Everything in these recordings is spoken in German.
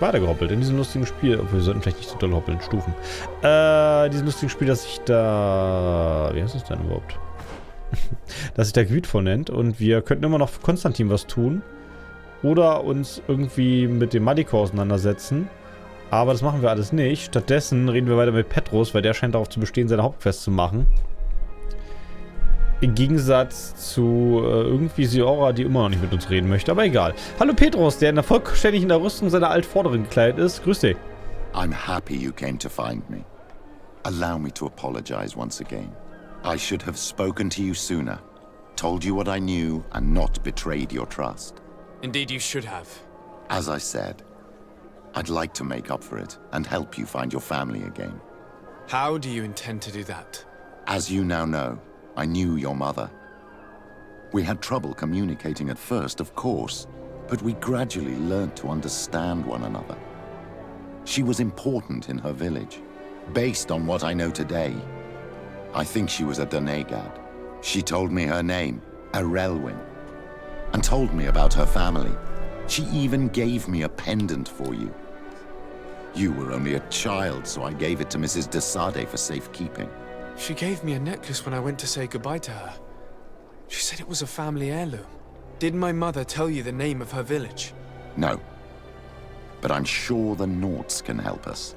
weitergehoppelt in diesem lustigen Spiel. Obwohl, wir sollten vielleicht nicht so doll hoppeln, Stufen. Diesem lustigen Spiel, das sich da... Wie heißt es denn überhaupt? Das sich da GreedFall nennt. Und wir könnten immer noch für Konstantin was tun. Oder uns irgendwie mit dem Madiko auseinandersetzen. Aber das machen wir alles nicht. Stattdessen reden wir weiter mit Petrus, weil der scheint darauf zu bestehen, seine Hauptquest zu machen. Im Gegensatz zu irgendwie Siora, die immer noch nicht mit uns reden möchte. Aber egal. Hallo Petrus, der vollständig in der Rüstung seiner Altvorderen gekleidet ist. Grüß dich. I'm happy you came to find me. Allow me to apologize once again. I should have spoken to you sooner, told you what I knew, and not betrayed your trust. Indeed you should have. As I said, I'd like to make up for it and help you find your family again. How do you intend to do that? As you now know, I knew your mother. We had trouble communicating at first, of course, but we gradually learned to understand one another. She was important in her village. Based on what I know today, I think she was a Donegad. She told me her name, Arelwin, and told me about her family. She even gave me a pendant for you. You were only a child, so I gave it to Mrs. de Sade for safekeeping. She gave me a necklace when I went to say goodbye to her. She said it was a family heirloom. Did my mother tell you the name of her village? No. But I'm sure the Norts can help us.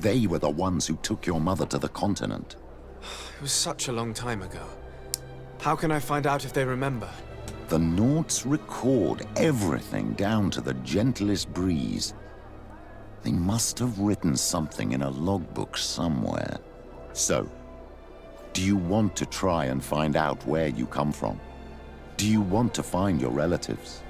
They were the ones who took your mother to the continent. It was such a long time ago. How can I find out if they remember? The Norts record everything down to the gentlest breeze. They must have written something in a logbook somewhere. So, do you want to try and find out where you come from? Do you want to find your relatives?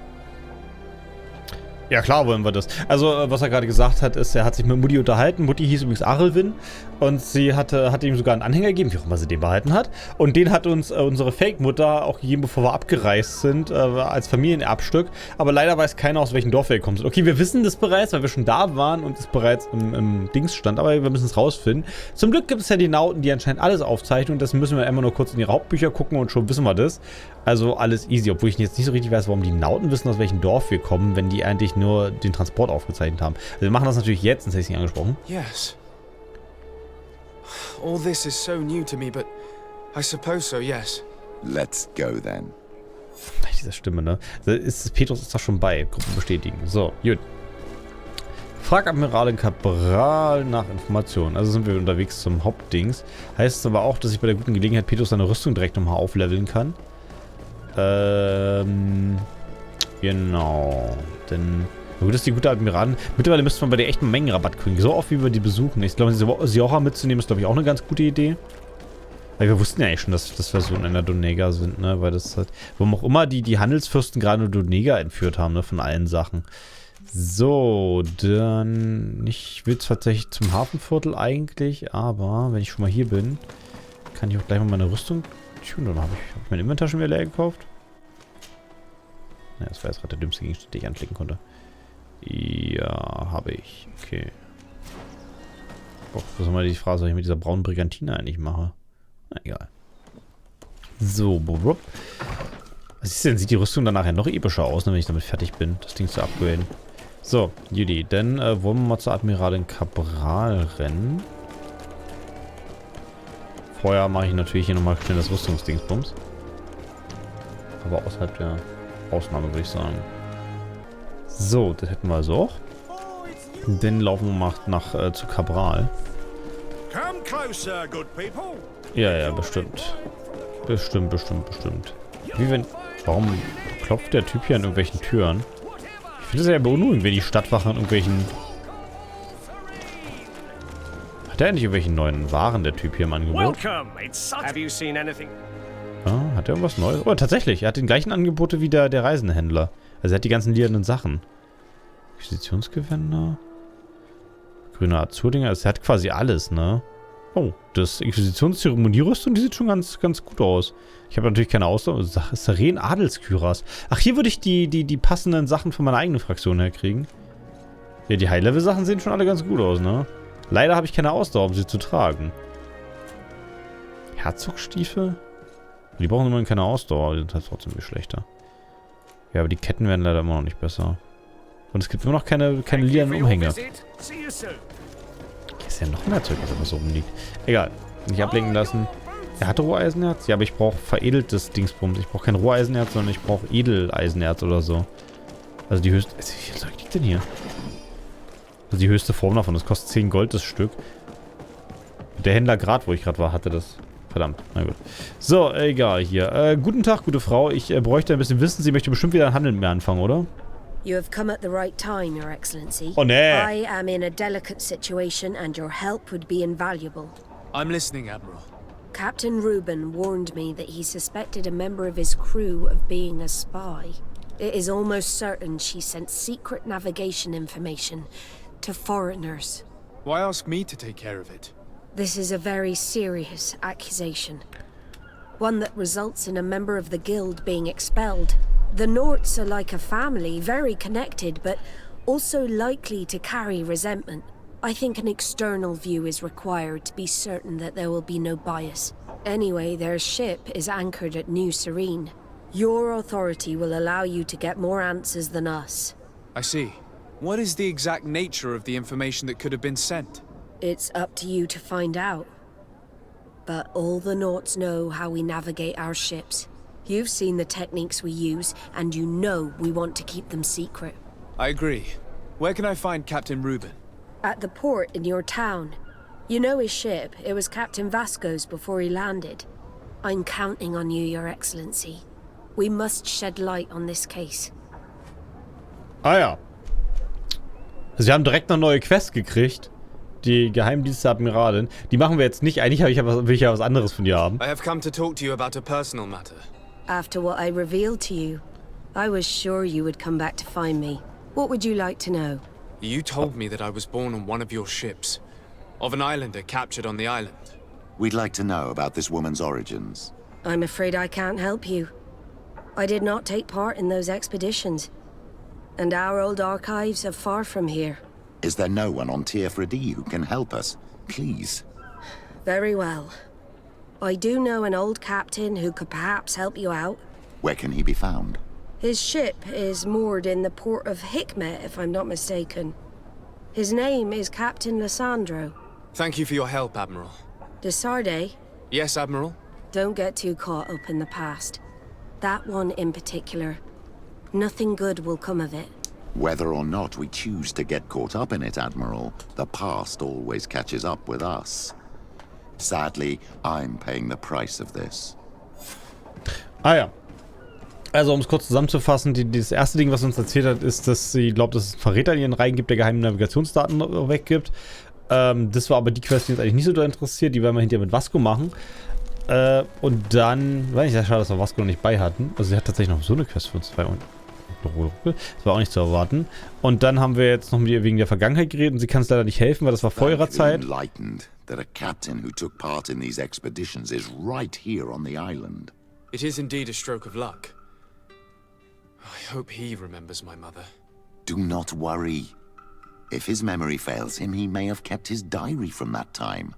Ja, klar wollen wir das. Also, was er gerade gesagt hat, ist, er hat sich mit Mutti unterhalten. Mutti hieß übrigens Arelwin. Und sie hatte ihm sogar einen Anhänger gegeben, wie auch immer sie den behalten hat. Und den hat uns unsere Fake-Mutter auch gegeben, bevor wir abgereist sind, als Familienerbstück. Aber leider weiß keiner, aus welchem Dorf wir gekommen sind. Okay, wir wissen das bereits, weil wir schon da waren und es bereits im Dings stand. Aber wir müssen es rausfinden. Zum Glück gibt es ja die Nauten, die anscheinend alles aufzeichnen. Und das müssen wir immer nur kurz in ihre Hauptbücher gucken und schon wissen wir das. Also alles easy. Obwohl ich jetzt nicht so richtig weiß, warum die Nauten wissen, aus welchem Dorf wir kommen, wenn die eigentlich nur den Transport aufgezeichnet haben. Also wir machen das natürlich jetzt, sonst hätte ich es nicht angesprochen. Yes. All this is so new to me, but I suppose so, yes. Let's go then. Diese Stimme, ne? Petrus ist da schon bei. Gruppen bestätigen. So, gut. Frag Admiralin Cabral nach Informationen. Also sind wir unterwegs zum Hauptdings. Heißt es aber auch, dass ich bei der guten Gelegenheit Petrus seine Rüstung direkt nochmal aufleveln kann. Genau. Denn... Gut, das ist die gute Admiralin. Mittlerweile müsste man bei der echt einen Mengenrabatt kriegen. So oft, wie wir die besuchen. Ich glaube, Siora mitzunehmen, ist, glaube ich, auch eine ganz gute Idee. Weil wir wussten ja eigentlich schon, dass wir so in einer Donega sind, ne? Weil das halt... Warum auch immer die Handelsfürsten gerade nur Donega entführt haben, ne? Von allen Sachen. So, dann... Ich will tatsächlich zum Hafenviertel eigentlich, aber wenn ich schon mal hier bin, kann ich auch gleich mal meine Rüstung tun. Oder habe ich mein Inventar schon wieder leer gekauft? Ja, das war jetzt gerade der dümmste Gegenstand, den ich anklicken konnte. Ja, habe ich. Okay. Boah, das ist mal die Frage, was ich mit dieser braunen Brigantine eigentlich mache. Na, egal. So, blub. Was ist denn? Sieht die Rüstung dann nachher noch epischer aus, ne, wenn ich damit fertig bin, das Ding zu upgraden. So, Judy, dann wollen wir mal zur Admiralin Cabral rennen. Vorher mache ich natürlich hier nochmal schnell das Rüstungsdingsbums. Aber außerhalb der Ausnahme, würde ich sagen. So, das hätten wir also auch. Dann laufen wir mal zu Cabral. Ja, bestimmt. Bestimmt. Wie wenn... Warum klopft der Typ hier an irgendwelchen Türen? Ich finde es ja beunruhigend, wenn die Stadtwache an irgendwelchen... Hat er endlich irgendwelche neuen Waren, der Typ hier im Angebot? Ja, hat er irgendwas Neues? Oh, tatsächlich. Er hat den gleichen Angebote wie der Reisenhändler. Also er hat die ganzen liedernden Sachen. Inquisitionsgewänder. Grüne Azurdinger. Also er hat quasi alles, ne? Oh, das Inquisitionszeremonierüstung, die sieht schon ganz gut aus. Ich habe natürlich keine Ausdauer. Saren Adelskyras. Ach, hier würde ich die passenden Sachen von meiner eigenen Fraktion herkriegen. Ja, die High-Level-Sachen sehen schon alle ganz gut aus, ne? Leider habe ich keine Ausdauer, um sie zu tragen. Herzogstiefel? Die brauchen immerhin keine Ausdauer. Die sind halt trotzdem viel schlechter. Ja, aber die Ketten werden leider immer noch nicht besser. Und es gibt immer noch keine lilanen Umhänge. Hier ist ja noch mehr Zeug, was einfach so rumliegt. Egal. Nicht ablenken lassen. Er hatte Roheisenerz? Ja, aber ich brauche veredeltes Dingsbums. Ich brauche kein Roheisenerz, sondern ich brauche Edeleisenerz oder so. Also die höchste... Wie viel Zeug liegt denn hier? Also die höchste Form davon. Das kostet 10 Gold das Stück. Der Händler gerade, wo ich gerade war, hatte das. Verdammt. Na gut. So, egal hier. Guten Tag, gute Frau. Ich bräuchte ein bisschen Wissen. Sie möchte bestimmt wieder ein Handeln mehr anfangen, oder? You have come at the right time, Your Excellency. Oh, nee. I am in a delicate situation and your help would be invaluable. I'm listening, Admiral. Captain Reuben warned me that he suspected a member of his crew of being a spy. It is almost certain she sent secret navigation information to foreigners. Why ask me to take care of it? This is a very serious accusation. One that results in a member of the guild being expelled. The Norts are like a family, very connected, but also likely to carry resentment. I think an external view is required to be certain that there will be no bias. Anyway, their ship is anchored at New Serene. Your authority will allow you to get more answers than us. I see. What is the exact nature of the information that could have been sent? It's up to you to find out. But all the Norts know how we navigate our ships. You've seen the techniques we use, and you know we want to keep them secret. I agree. Where can I find Captain Reuben? At the port in your town. You know his ship. It was Captain Vasco's before he landed. I'm counting on you, Your Excellency. We must shed light on this case. Ah ja. Sie haben direkt eine neue Quest gekriegt. Die Geheimdienste-Admiralin. Die machen wir jetzt nicht. Eigentlich will ich ja was anderes von dir haben. I have come to talk to you about a personal matter. After what I revealed to you, I was sure you would come back to find me. What would you like to know? You told me that I was born on one of your ships. Of an islander captured on the island. We'd like to know about this woman's origins. I'm afraid I can't help you. I did not take part in those expeditions. And our old archives are far from here. Is there no one on Tier 3D who can help us? Please. Very well. I do know an old captain who could perhaps help you out. Where can he be found? His ship is moored in the port of Hikmet, if I'm not mistaken. His name is Captain Lissandro. Thank you for your help, Admiral. De Sarde? Yes, Admiral? Don't get too caught up in the past. That one in particular. Nothing good will come of it. Whether or not we choose to get caught up in it, Admiral, the past always catches up with us. Sadly, I'm paying the price of this. Ah ja. Also, um es kurz zusammenzufassen, das erste Ding, was uns erzählt hat, ist, dass sie glaubt, dass es einen Verräter in ihren Reihen gibt, der geheime Navigationsdaten weggibt. Das war aber die Quest, die uns eigentlich nicht so doll interessiert. Die werden wir hinterher mit Vasco machen. Und dann, war nicht sehr schade, dass wir Vasco noch nicht bei hatten. Also, sie hat tatsächlich noch so eine Quest für uns zwei und das war auch nicht zu erwarten. Und dann haben wir jetzt noch mit ihr wegen der Vergangenheit geredet und sie kann uns leider nicht helfen, weil das war vor ihrer Zeit. That a captain who took part in these expeditions is right here on the island. It is indeed a stroke of luck. I hope he remembers my mother. Do not worry. If his memory fails him, he may have kept his diary from that time.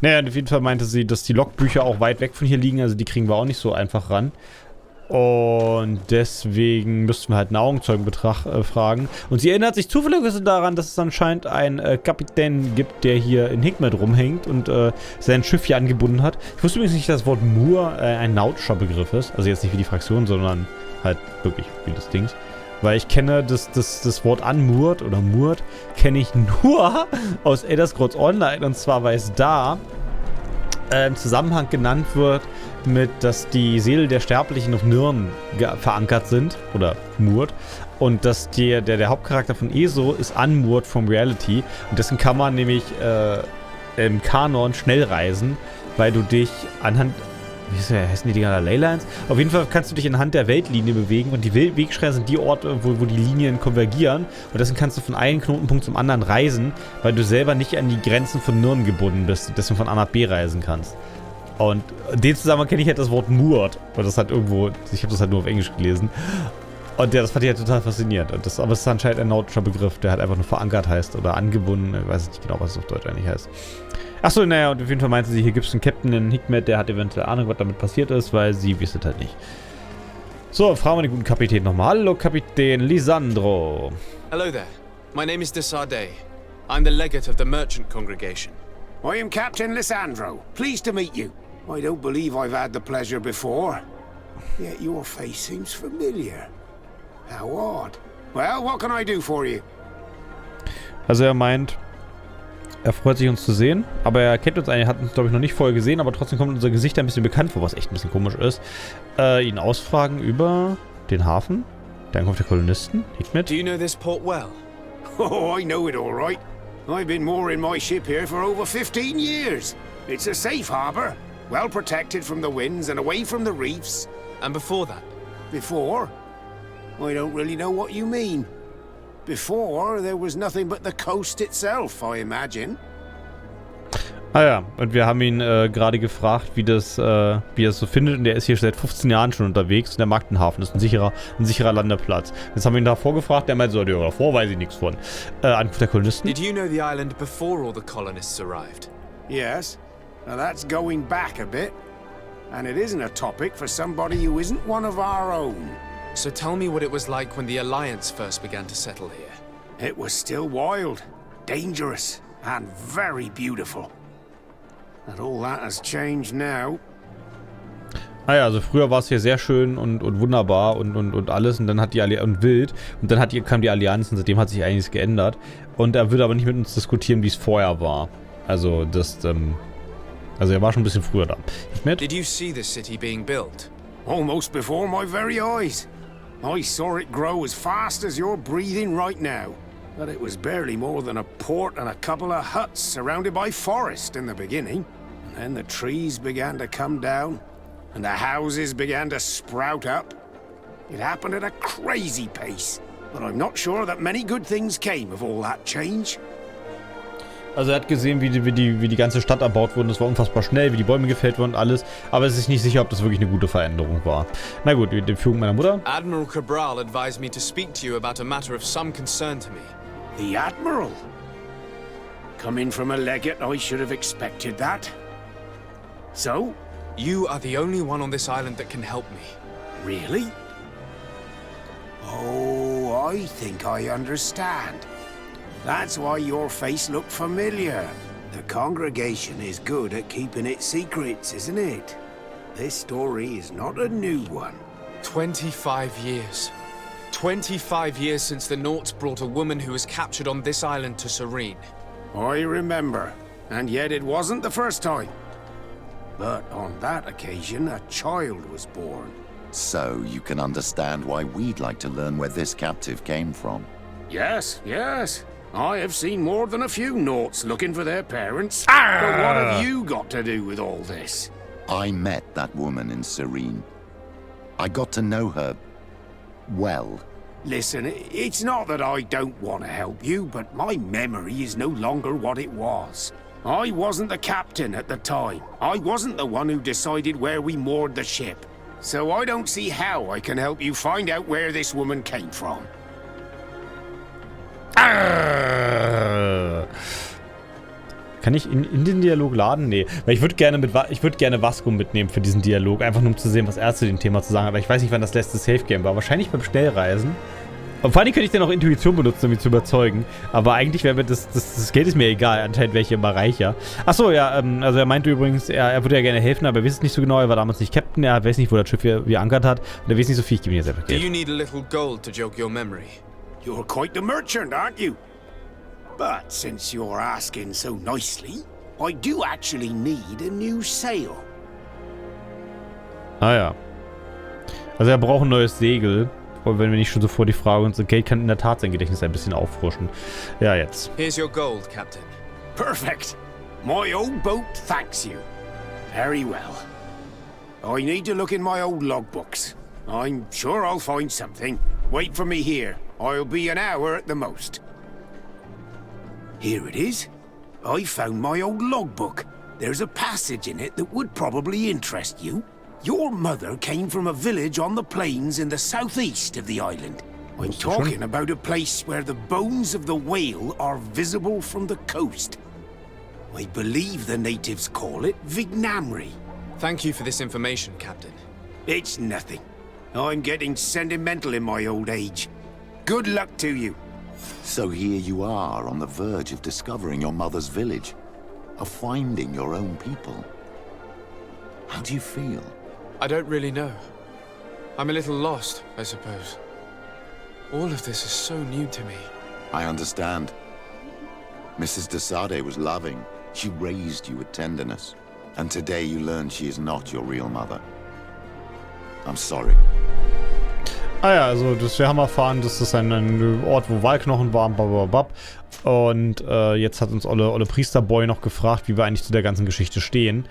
Naja, auf jeden Fall meinte sie, dass die Logbücher auch weit weg von hier liegen, also die kriegen wir auch nicht so einfach ran. Und deswegen müssten wir halt einen Augenzeugen fragen. Und sie erinnert sich zufällig daran, dass es anscheinend einen Kapitän gibt, der hier in Hikmet rumhängt und sein Schiff hier angebunden hat. Ich wusste übrigens nicht, dass das Wort Moor ein nautischer Begriff ist. Also jetzt nicht wie die Fraktion, sondern halt wirklich wie das Dings. Weil ich kenne das Wort anmoored oder moored kenne ich nur aus Elder Scrolls Online. Und zwar, weil es da im Zusammenhang genannt wird mit, dass die Seelen der Sterblichen auf Nirn verankert sind, oder moored, und dass der Hauptcharakter von ESO ist unmoored from reality, und dessen kann man nämlich im Kanon schnell reisen, weil du dich anhand, wie heißen die Dinger da, Leylines? Auf jeden Fall kannst du dich anhand der Weltlinie bewegen und die Wegschreien sind die Orte, wo die Linien konvergieren, und deswegen kannst du von einem Knotenpunkt zum anderen reisen, weil du selber nicht an die Grenzen von Nirn gebunden bist, dass du von A nach B reisen kannst. Und in dem Zusammenhang kenne ich halt das Wort moored, weil das halt irgendwo, ich habe das halt nur auf Englisch gelesen. Und ja, das fand ich halt total faszinierend. Aber es ist anscheinend ein nautischer Begriff, der halt einfach nur verankert heißt oder angebunden. Ich weiß nicht genau, was es auf Deutsch eigentlich heißt. Achso, naja, und auf jeden Fall meinte sie, hier gibt es einen Captain in Hikmet, der hat eventuell Ahnung, was damit passiert ist, weil sie wisst halt nicht. So, fragen wir den guten Kapitän nochmal. Hallo, Kapitän Lisandro. Hello there. My name is Desardet. I'm the legate of the merchant congregation. I am Captain Lisandro. Pleased to meet you. I don't believe I've had the pleasure before. Yet your face seems familiar. How odd. Well, what can I do for you? Also er meint, er freut sich uns zu sehen, aber er kennt uns eigentlich, hat uns glaube ich noch nicht vorher gesehen, aber trotzdem kommt unser Gesicht ein bisschen bekannt vor, was echt ein bisschen komisch ist. Ihn ausfragen über den Hafen, der Ankunft der Kolonisten. Hikmet. Do you know this port well? Oh, I know it all right. I've been mooring my ship here for over 15 years. It's a safe harbor, well protected from the winds and away from the reefs. And before that? Before? I don't really know what you mean. Before, there was nothing but the coast itself, I imagine. Ah ja, und wir haben ihn gerade gefragt, wie er es so findet, und er ist hier seit 15 Jahren schon unterwegs und der mag den Hafen, das ist ein sicherer Landeplatz. Jetzt haben wir ihn davor gefragt, der meint so, ja, davor weiß ich nichts von. Ankunft der Kolonisten. Did you know the island before all the colonists arrived? Yes. Now that's going back a bit. And it isn't a topic for somebody who isn't one of our own. So tell me what it was like when the Alliance first began to settle here. It was still wild, dangerous, and very beautiful. And all that has changed now. Ah ja, also früher war es hier sehr schön und wunderbar und alles, und dann hat die und wild, und dann kam die Allianz, und seitdem hat sich einiges geändert. Und er würde aber nicht mit uns diskutieren, wie es vorher war. Also also er war schon ein bisschen früher da. Did you see this city being built? Almost before my very eyes. I saw it grow as fast as you're breathing right now. But it was barely more than a port and a couple of huts surrounded by forest in the beginning. And then the trees began to come down, and the houses began to sprout up. It happened at a crazy pace, but I'm not sure that many good things came of all that change. Also er hat gesehen, wie die ganze Stadt erbaut wurde. Das war unfassbar schnell, wie die Bäume gefällt wurden und alles. Aber es ist nicht sicher, ob das wirklich eine gute Veränderung war. Na gut, die Führung meiner Mutter. Admiral Cabral advised me to speak to you about a matter of some concern to me. The Admiral? Coming from a legate, I should have expected that. So? You are the only one on this island that can help me. Really? Oh, I think I understand. That's why your face looked familiar. The congregation is good at keeping its secrets, isn't it? This story is not a new one. 25 years. 25 years since the Nauts brought a woman who was captured on this island to Spuren. I remember, and yet it wasn't the first time. But on that occasion, a child was born. So you can understand why we'd like to learn where this captive came from. Yes, yes. I have seen more than a few Nauts looking for their parents. But what have you got to do with all this? I met that woman in Spuren. I got to know her well. Listen, it's not that I don't want to help you, but my memory is no longer what it was. I wasn't the captain at the time. I wasn't the one who decided where we moored the ship. So I don't see how I can help you find out where this woman came from. Kann ich in den Dialog laden? Nee. Weil ich würde gerne Vasco mitnehmen für diesen Dialog. Einfach nur um zu sehen, was er zu dem Thema zu sagen hat. Aber ich weiß nicht, wann das letzte Safe Game war. Wahrscheinlich beim Schnellreisen. Und vor allem könnte ich dann auch Intuition benutzen, um ihn zu überzeugen. Aber eigentlich wäre mir das Geld ist mir egal. Anscheinend wäre ich immer reicher. Achso, ja, also er meinte übrigens, er würde ja gerne helfen, aber er weiß es nicht so genau. Er war damals nicht Captain. Er weiß nicht, wo das Schiff geankert hat. Und er weiß nicht so viel. Ich gebe ihm jetzt einfach Geld. Do you need a little gold to jog your memory? You're quite the merchant, aren't you? But since you're asking so nicely, I do actually need a new sail. Ah ja. Also er braucht ein neues Segel. Und wenn wir nicht schon so vor die Frage, unser Geld kann in der Tat sein Gedächtnis ein bisschen auffrischen. Ja, jetzt. Here's your gold, Captain. Perfect. My old boat thanks you. Very well. I need to look in my old logbooks. I'm sure I'll find something. Wait for me here. I'll be an hour at the most. Here it is. I found my old logbook. There's a passage in it that would probably interest you. Your mother came from a village on the plains in the southeast of the island. I'm talking about a place where the bones of the whale are visible from the coast. I believe the natives call it Vignamri. Thank you for this information, Captain. It's nothing. I'm getting sentimental in my old age. Good luck to you. So here you are on the verge of discovering your mother's village, of finding your own people. How do you feel? I don't really know. I'm a little lost, I suppose. All of this is so new to me. I understand. Mrs. de Sade was loving. She raised you with tenderness. And today you learn she is not your real mother. I'm sorry. Ah ja, also wir haben erfahren, dass das ein Ort, wo Walknochen waren, bababab. Und jetzt hat uns Olle Priesterboy noch gefragt, wie wir eigentlich zu der ganzen Geschichte stehen.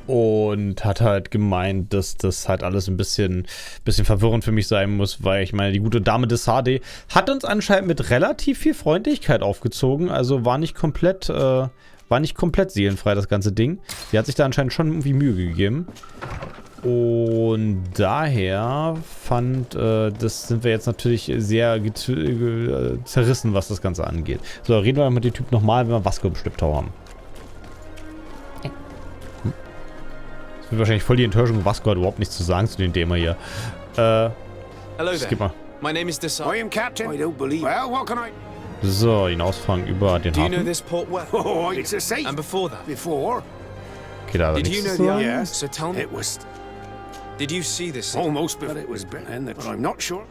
Und hat halt gemeint, dass das halt alles ein bisschen verwirrend für mich sein muss, weil ich meine, die gute Dame de Sade hat uns anscheinend mit relativ viel Freundlichkeit aufgezogen, also war nicht komplett seelenfrei, das ganze Ding. Sie hat sich da anscheinend schon irgendwie Mühe gegeben. Und daher sind wir jetzt natürlich sehr zerrissen, was das Ganze angeht. So, reden wir mit dem Typ nochmal, wenn wir Vasco im Schlepptau haben. Das wird wahrscheinlich voll die Enttäuschung. Vasco hat überhaupt nichts zu sagen zu dem Thema hier. Hello skip mal. there. My name is Desai. I am Captain. I don't believe. Well, what can I? So, hinausfahren über den Do you know Hafen. this port well? Oh, it's a safe. And before that? Before? Okay, da hat er Did you nichts know zu the sagen. Yes. So tell me, It was did you see this? almost before it was then, but I'm not sure.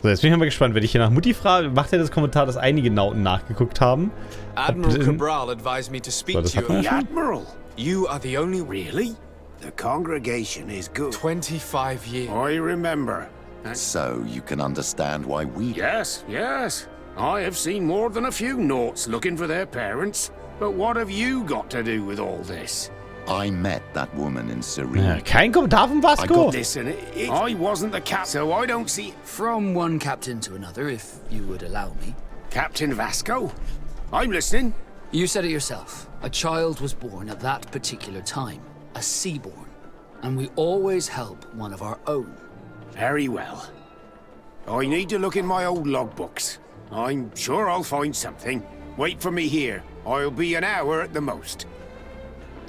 So, jetzt bin ich mal gespannt. Wenn ich hier nach Mutti frage, macht er das Kommentar, dass einige Nauten nachgeguckt haben. Admiral Cabral advised me to speak So, das to hat man you. ja schon. Admiral. You are the only Really? The congregation is good. 25 years. I remember. So you can understand why we... Yes, yes. I have seen more than a few naughts looking for their parents. But what have you got to do with all this? I met that woman in Serene. Ja, kein Kommentar von I Vasco. got Listen, I wasn't the captain, so I don't see... From one captain to another, if you would allow me. Captain Vasco? I'm listening. You said it yourself. A child was born at that particular time. A seaborn. And we always help one of our own. Very well. I need to look in my old logbooks. I'm sure I'll find something. Wait for me here. I'll be an hour at the most.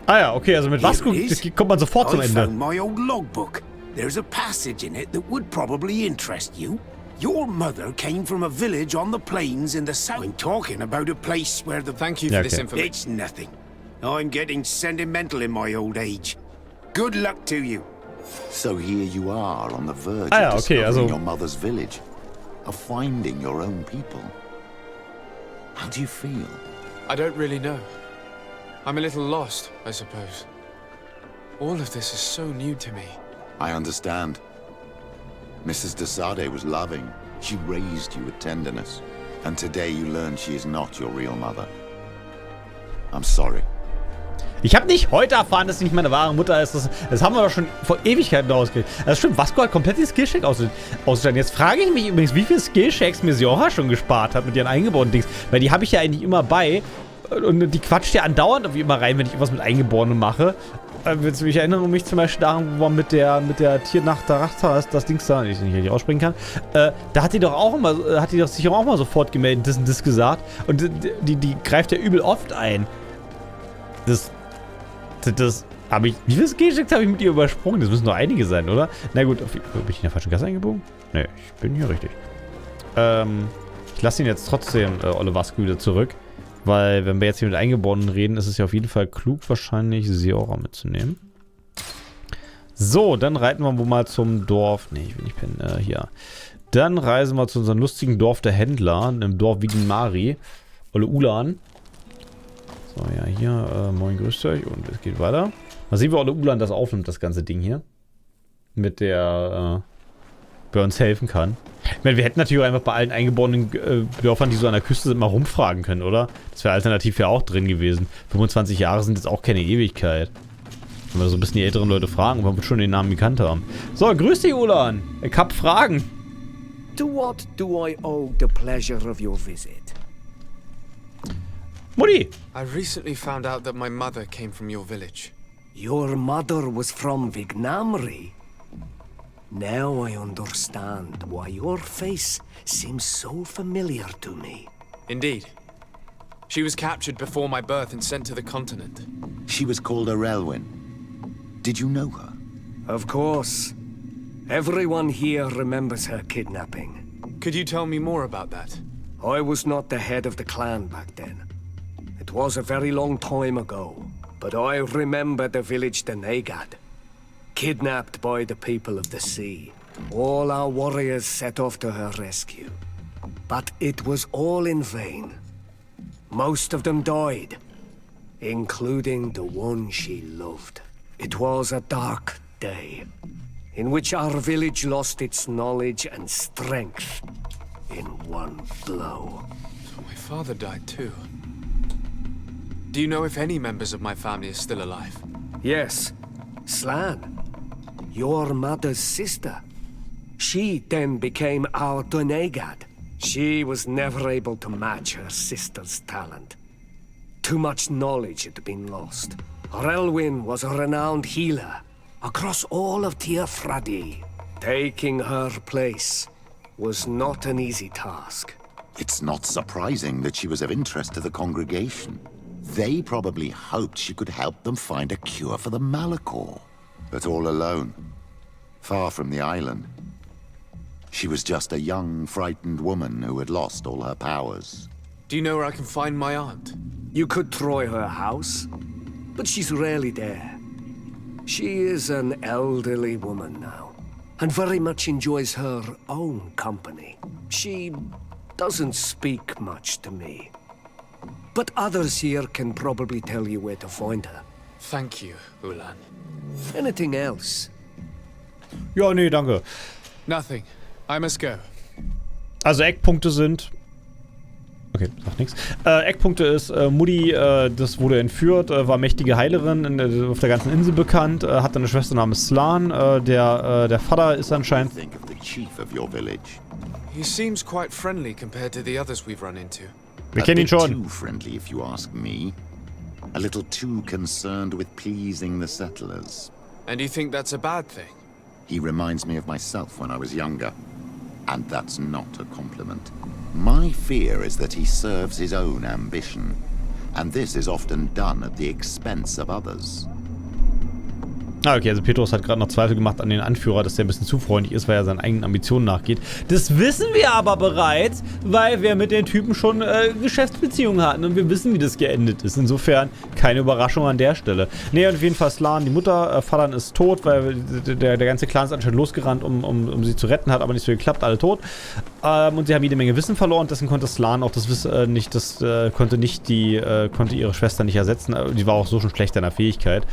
Ah ja, okay, also mit Vasco Here it is. kommt man sofort zum I Ende. found my old logbook. There's a passage in it that would probably interest you. Your mother came from a village on the plains in the south. I'm talking about a place where the... Thank you for this okay. information. It's nothing. I'm getting sentimental in my old age. Good luck to you. So here you are on the verge Ah ja, of okay, discovering also- your mother's village, of finding your own people. How do you feel? I don't really know. I'm a little lost, I suppose. All of this is so new to me. I understand. Mrs. de Sade was loving. She raised you with tenderness. And today you learn she is not your real mother. I'm sorry. Ich habe nicht heute erfahren, dass sie nicht meine wahre Mutter ist. Das haben wir doch schon vor Ewigkeiten rausgekriegt. Das stimmt, Vasco hat komplett die Skillcheck ausgestellt. Jetzt frage ich mich übrigens, wie viele Skillchecks mir Sioha schon gespart hat mit ihren eingebauten Dings. Weil die habe ich ja eigentlich immer bei. Und die quatscht ja andauernd irgendwie immer rein, wenn ich irgendwas mit Eingeborenen mache. Ich erinnere mich zum Beispiel daran, wo man mit der Tiernacht das Dings da, ich nicht richtig aussprechen kann, da hat die doch auch immer, hat die doch sich auch mal sofort gemeldet, das und das gesagt. Und die greift ja übel oft ein. Das habe ich, wie viele Skillchecks habe ich mit ihr übersprungen? Das müssen doch einige sein, oder? Na gut, bin ich in der falschen Gasse eingebogen? Ne, ich bin hier richtig. Ich lasse ihn jetzt trotzdem, Olle Vasco, wieder zurück. Weil, wenn wir jetzt hier mit Eingeborenen reden, ist es ja auf jeden Fall klug, wahrscheinlich Siora mitzunehmen. So, dann reiten wir wohl mal zum Dorf. Ne, ich will nicht pennen, hier. Dann reisen wir zu unserem lustigen Dorf der Händler, im Dorf Mari. Olle Ulan. So, ja, hier, moin, grüßt euch und es geht weiter. Mal sehen, wie Olle Ulan das aufnimmt, das ganze Ding hier. Mit der, wer uns helfen kann. Ich meine, wir hätten natürlich auch einfach bei allen eingeborenen Dörfern, die so an der Küste sind, mal rumfragen können, oder? Das wäre alternativ ja auch drin gewesen. 25 Jahre sind jetzt auch keine Ewigkeit. Wenn wir so ein bisschen die älteren Leute fragen, wir schon den Namen gekannt haben. So, grüß dich, Ulan. Ich hab Fragen. To what do I owe the pleasure of your visit? Mutti. I recently found out that my mother came from your village. Your mother was from Vignamri? Now I understand why your face seems so familiar to me. Indeed. She was captured before my birth and sent to the continent. She was called Arelwin. Did you know her? Of course. Everyone here remembers her kidnapping. Could you tell me more about that? I was not the head of the clan back then. It was a very long time ago, but I remember the village Denegad, kidnapped by the people of the sea. All our warriors set off to her rescue, but it was all in vain. Most of them died, including the one she loved. It was a dark day, in which our village lost its knowledge and strength in one blow. So my father died too. Do you know if any members of my family are still alive? Yes, Slan, your mother's sister. She then became our Donegad. She was never able to match her sister's talent. Too much knowledge had been lost. Arelwin was a renowned healer across all of Tiafradi. Taking her place was not an easy task. It's not surprising that she was of interest to the congregation. They probably hoped she could help them find a cure for the Malachor. But all alone, far from the island. She was just a young, frightened woman who had lost all her powers. Do you know where I can find my aunt? You could try her house, but she's rarely there. She is an elderly woman now, and very much enjoys her own company. She doesn't speak much to me. But others here can probably tell you where to find her. Thank you, Ulan. Anything else? Ja, nee, danke. Nothing. I must go. Also Eckpunkte sind... Okay, sagt nichts. Eckpunkte ist, Mutti, das wurde entführt, war mächtige Heilerin, auf der ganzen Insel bekannt, hat eine Schwester namens Slan, der Vater ist anscheinend... Think of the chief of your village. He seems quite friendly compared to the others we've run into. Wir kennen ihn schon. Too friendly, if you ask me. A little too concerned with pleasing the settlers. And you think that's a bad thing? He reminds me of myself when I was younger. And that's not a compliment. My fear is that he serves his own ambition. And this is often done at the expense of others. Ah, okay, also Petrus hat gerade noch Zweifel gemacht an den Anführer, dass der ein bisschen zu freundlich ist, weil er seinen eigenen Ambitionen nachgeht. Das wissen wir aber bereits, weil wir mit den Typen schon Geschäftsbeziehungen hatten und wir wissen, wie das geendet ist. Insofern keine Überraschung an der Stelle. Nee, und auf jeden Fall Slan, die Mutter, Vater ist tot, weil der ganze Clan ist anscheinend losgerannt, um sie zu retten, hat aber nicht so geklappt, alle tot. Und sie haben jede Menge Wissen verloren, deswegen konnte Slan auch das Wissen nicht, konnte ihre Schwester nicht ersetzen. Die war auch so schon schlecht in der Fähigkeit.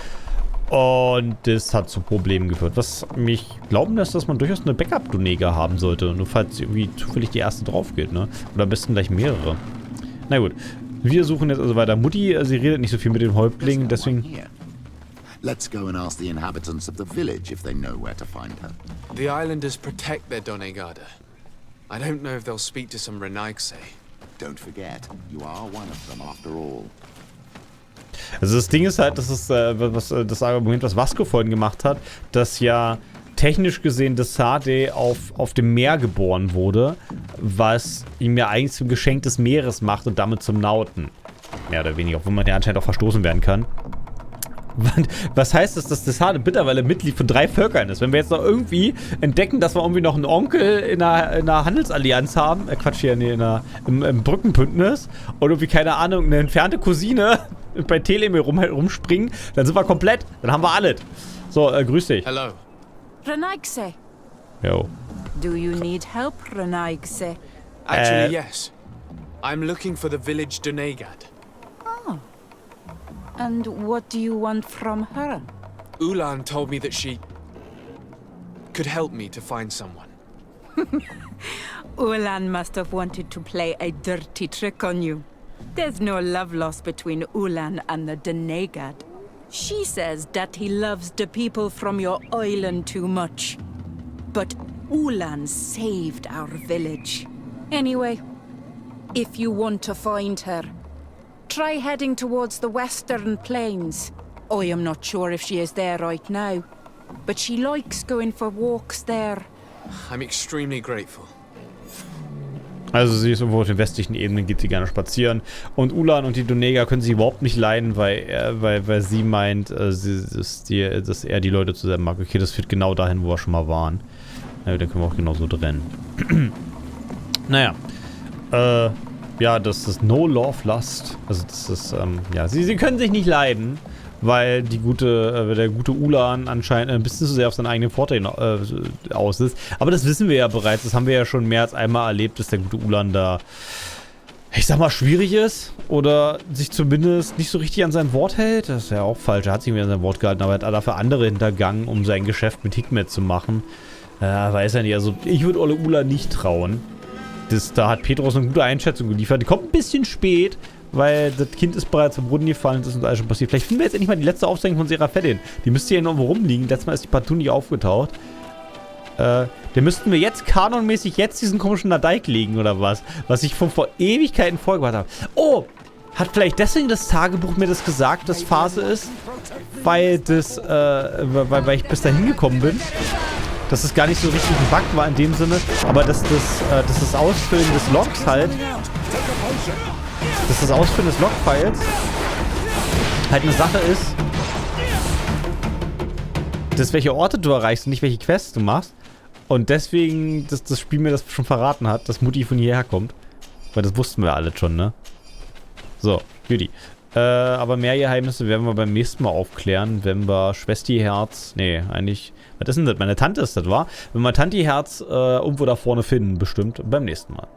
Und das hat zu Problemen geführt. Was mich glauben lässt, dass man durchaus eine Backup-Donega haben sollte. Nur falls irgendwie zufällig die erste drauf geht, ne? Oder am besten gleich mehrere. Na gut. Wir suchen jetzt also weiter. Mutti, sie redet nicht so viel mit den Häuptlingen, deswegen... Let's go and ask the inhabitants of the village if they know where to find her. The islanders protect their Donegada. I don't know if they'll speak to some Renaigse. Don't forget, you are one of them after all. Also das Ding ist halt, das ist das Argument, was Vasco vorhin gemacht hat, dass ja technisch gesehen das Sade auf dem Meer geboren wurde, was ihm ja eigentlich zum Geschenk des Meeres macht und damit zum Nauten. Mehr oder weniger, obwohl man ja anscheinend auch verstoßen werden kann. Was heißt das, dass das Sade mittlerweile Mitglied von 3 Völkern ist? Wenn wir jetzt noch irgendwie entdecken, dass wir irgendwie noch einen Onkel in einer Handelsallianz haben, Quatsch hier, nee, im Brückenbündnis und irgendwie, keine Ahnung, eine entfernte Cousine bei Titel rumspringen, dann sind wir komplett, dann haben wir alles. So, grüß dich. Hello. Renaigse. Jo. Do you need help, Renaigse? Actually, yes. I'm looking for the village Donegad. Oh. And what do you want from her? Ulan told me that she could help me to find someone. Ulan must have wanted to play a dirty trick on you. There's no love lost between Ulan and the Donegad. She says that he loves the people from your island too much. But Ulan saved our village. Anyway, if you want to find her, try heading towards the western plains. I am not sure if she is there right now, but she likes going for walks there. I'm extremely grateful. Also sie ist irgendwo auf den westlichen Ebenen, geht sie gerne spazieren. Und Ulan und die Doneger können sie überhaupt nicht leiden, weil sie meint, dass er die Leute zusammen mag. Okay, das führt genau dahin, wo wir schon mal waren. Ja, dann können wir auch genauso trennen. Naja. Ja, das ist No Love Lust. Also das ist, ja, sie können sich nicht leiden, weil der gute Ulan anscheinend ein bisschen zu sehr auf seinen eigenen Vorteil aus ist. Aber das wissen wir ja bereits. Das haben wir ja schon mehr als einmal erlebt, dass der gute Ulan da, ich sag mal, schwierig ist. Oder sich zumindest nicht so richtig an sein Wort hält. Das ist ja auch falsch. Er hat sich nicht mehr an sein Wort gehalten, aber er hat dafür andere hintergangen, um sein Geschäft mit Hikmet zu machen. Weiß er nicht. Also ich würde Ole Ulan nicht trauen. Da hat Petros eine gute Einschätzung geliefert. Die kommt ein bisschen spät, weil das Kind ist bereits vom Brunnen gefallen, das ist uns alles schon passiert. Vielleicht finden wir jetzt endlich mal die letzte Aufzeichnung von Serafedin. Die müsste hier irgendwo rumliegen. Letztes Mal ist die partout nicht aufgetaucht. Den müssten wir jetzt kanonmäßig diesen komischen Nadeik legen oder was? Was ich vor Ewigkeiten vorgebracht habe. Oh! Hat vielleicht deswegen das Tagebuch mir das gesagt, dass Phase ist? Weil ich bis dahin gekommen bin. Dass es gar nicht so richtig ein Bug war in dem Sinne, aber dass das Ausfüllen des Logs halt, dass das Ausfüllen des Logfiles halt eine Sache ist, dass welche Orte du erreichst und nicht welche Quests du machst. Und deswegen, dass das Spiel mir das schon verraten hat, dass Mutti von hierher kommt. Weil das wussten wir alle schon, ne? So, Judy. Aber mehr Geheimnisse werden wir beim nächsten Mal aufklären, wenn wir Schwesti-Herz, nee, eigentlich, was ist denn das? Meine Tante ist das, wa? Wenn wir Tanti-Herz irgendwo da vorne finden, bestimmt beim nächsten Mal.